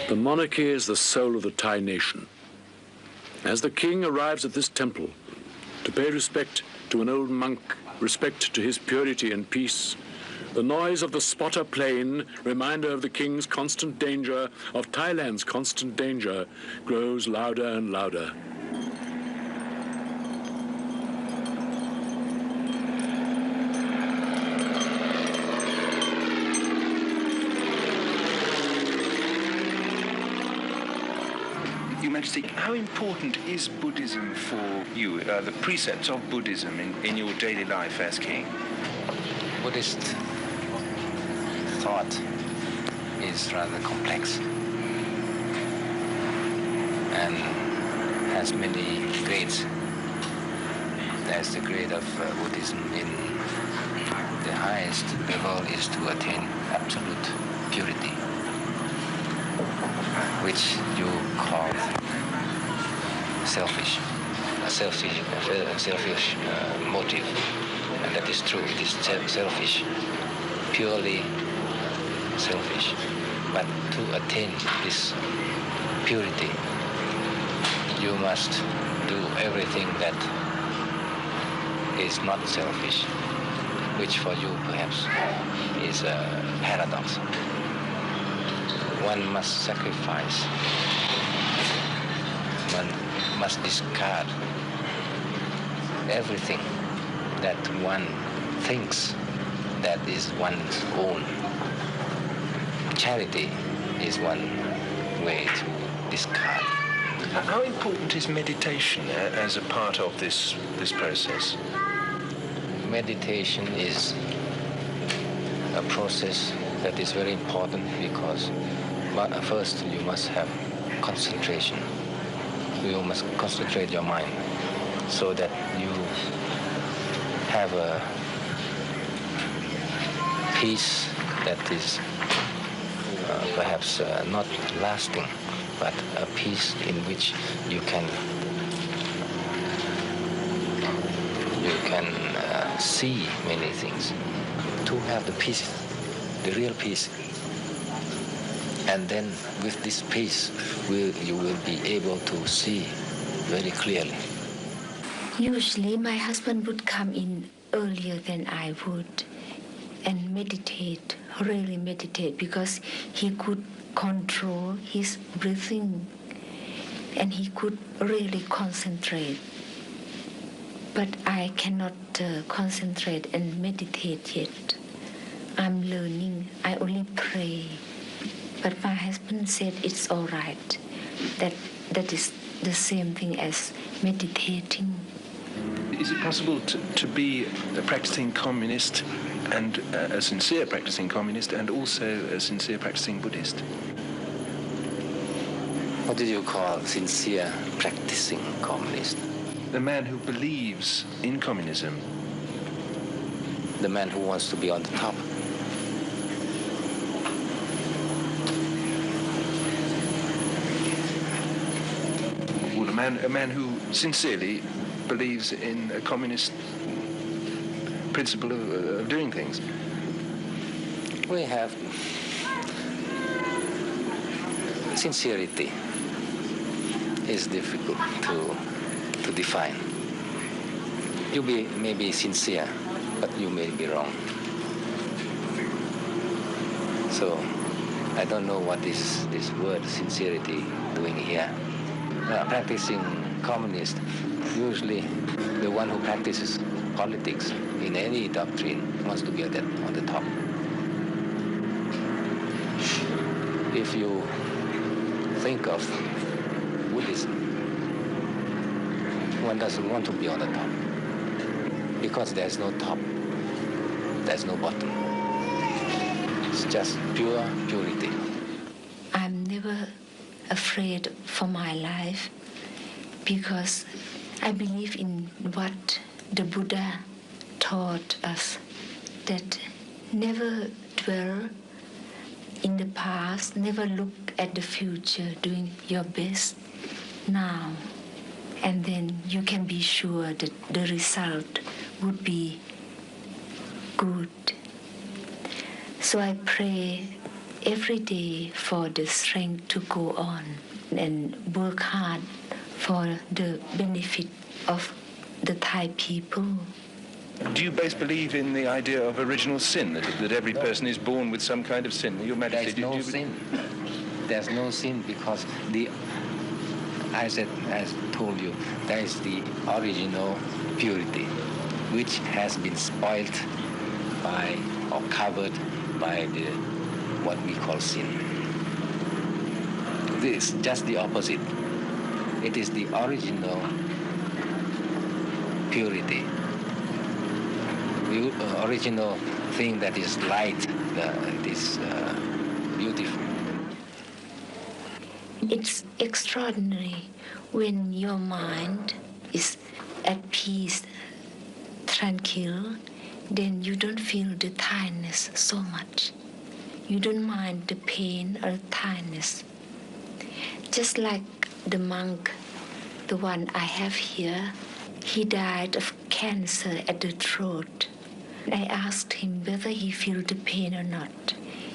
The monarchy is the soul of the Thai nation. As the king arrives at this temple to pay respect to an old monk, respect to his purity and peace, the noise of the spotter plane, reminder of the king's constant danger, of Thailand's constant danger, grows louder and louder. Your Majesty, how important is Buddhism for you, the precepts of Buddhism in your daily life as king? Buddhist thought is rather complex and has many grades. There's the grade of Buddhism in the highest level is to attain absolute purity, which you call selfish motive. And that is true, it is selfish, purely selfish. But to attain this purity, you must do everything that is not selfish, which for you perhaps is a paradox. One must sacrifice, one must discard everything that one thinks that is one's own. Charity is one way to discard. How important is meditation as a part of this process? Meditation is a process that is very important because first you must have concentration. You must concentrate your mind so that you have a peace that is perhaps not lasting, but a peace in which you can see many things. To have the peace, the real peace, and then with this peace you will be able to see very clearly. Usually my husband would come in earlier than I would and meditate, really meditate, because he could control his breathing and he could really concentrate. But I cannot concentrate and meditate yet. I'm learning. I only pray. But my husband said it's all right. That is the same thing as meditating. Is it possible to be a practicing communist and a sincere practicing communist and also a sincere practicing Buddhist? What do you call sincere practicing communist? The man who believes in communism. The man who wants to be on the top. Well, a man who sincerely believes in a communist principle of doing things. We have sincerity is difficult to define. You may be sincere, but you may be wrong. So I don't know what is this word sincerity doing here. Practicing communist, usually the one who practices politics in any doctrine wants to be on the top. If you think of Buddhism, one doesn't want to be on the top because there's no top, there's no bottom. It's just pure purity. I'm never afraid for my life because I believe in what the Buddha taught us, that never dwell in the past, never look at the future, doing your best now, and then you can be sure that the result would be good. So I pray every day for the strength to go on and work hard for the benefit of the Thai people. Do you both believe in the idea of original sin, that every person is born with some kind of sin? Your Majesty, There's no sin. There's no sin because as I told you, there is the original purity, which has been spoiled by or covered by what we call sin. This is just the opposite. It is the original purity, the original thing that is light, that is beautiful. It's extraordinary when your mind is at peace, tranquil, then you don't feel the tiredness so much. You don't mind the pain or tiredness. Just like the monk, the one I have here, he died of cancer at the throat. I asked him whether he feels the pain or not.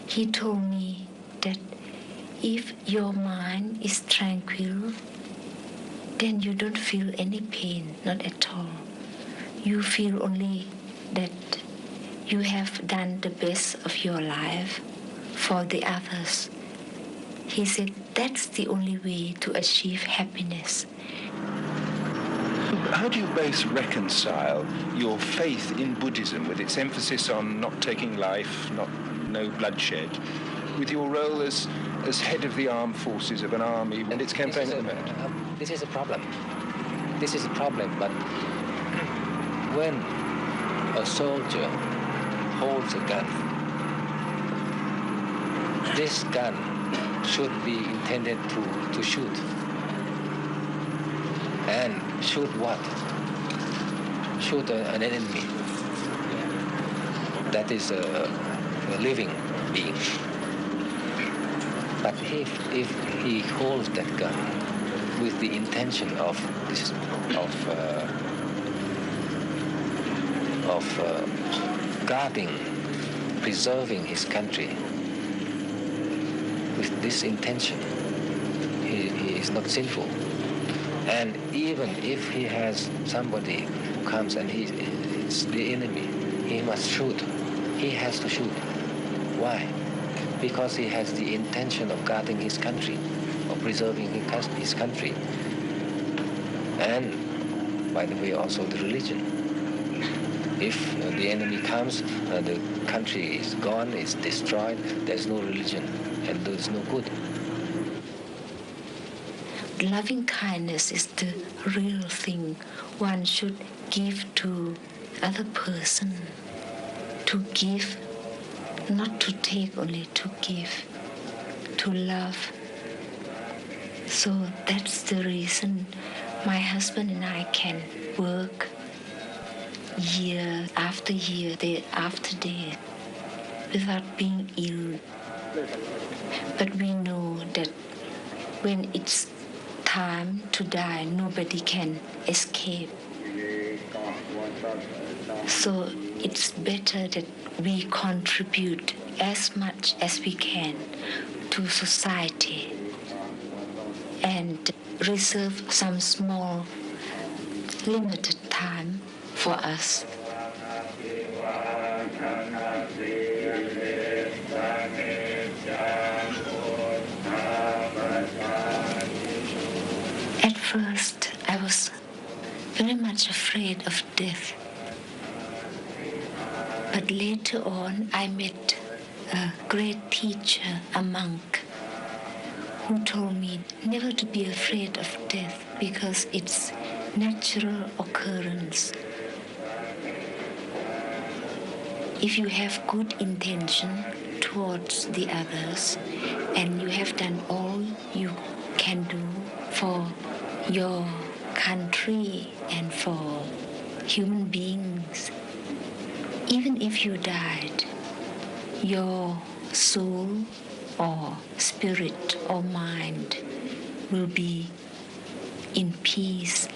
He told me that if your mind is tranquil, then you don't feel any pain, not at all. You feel only that you have done the best of your life for the others. He said that's the only way to achieve happiness. How do you both reconcile your faith in Buddhism with its emphasis on not taking life, no bloodshed, with your role as head of the armed forces of an army and its campaign at the moment? This is a problem. This is a problem, but when a soldier holds a gun, this gun should be intended to shoot. And shoot what? Shoot an enemy. That is a living being. But if he holds that gun with the intention of guarding, preserving his country, with this intention, he is not sinful. And even if he has somebody who comes and he is the enemy, he must shoot. He has to shoot. Why? Because he has the intention of guarding his country, of preserving his country. And, by the way, also the religion. If the enemy comes, the country is gone, is destroyed, there's no religion, and there's no good. Loving kindness is the real thing one should give to other person. To give, not to take, only to give, to love. So that's the reason my husband and I can work year after year, day after day, without being ill. But we know that when it's time to die, nobody can escape. So it's better that we contribute as much as we can to society and reserve some small limited time for us. At first, I was very much afraid of death. But later on, I met a great teacher, a monk, who told me never to be afraid of death because it's natural occurrence. If you have good intention towards the others and you have done all you can do for your country and for human beings, even if you died, your soul or spirit or mind will be in peace.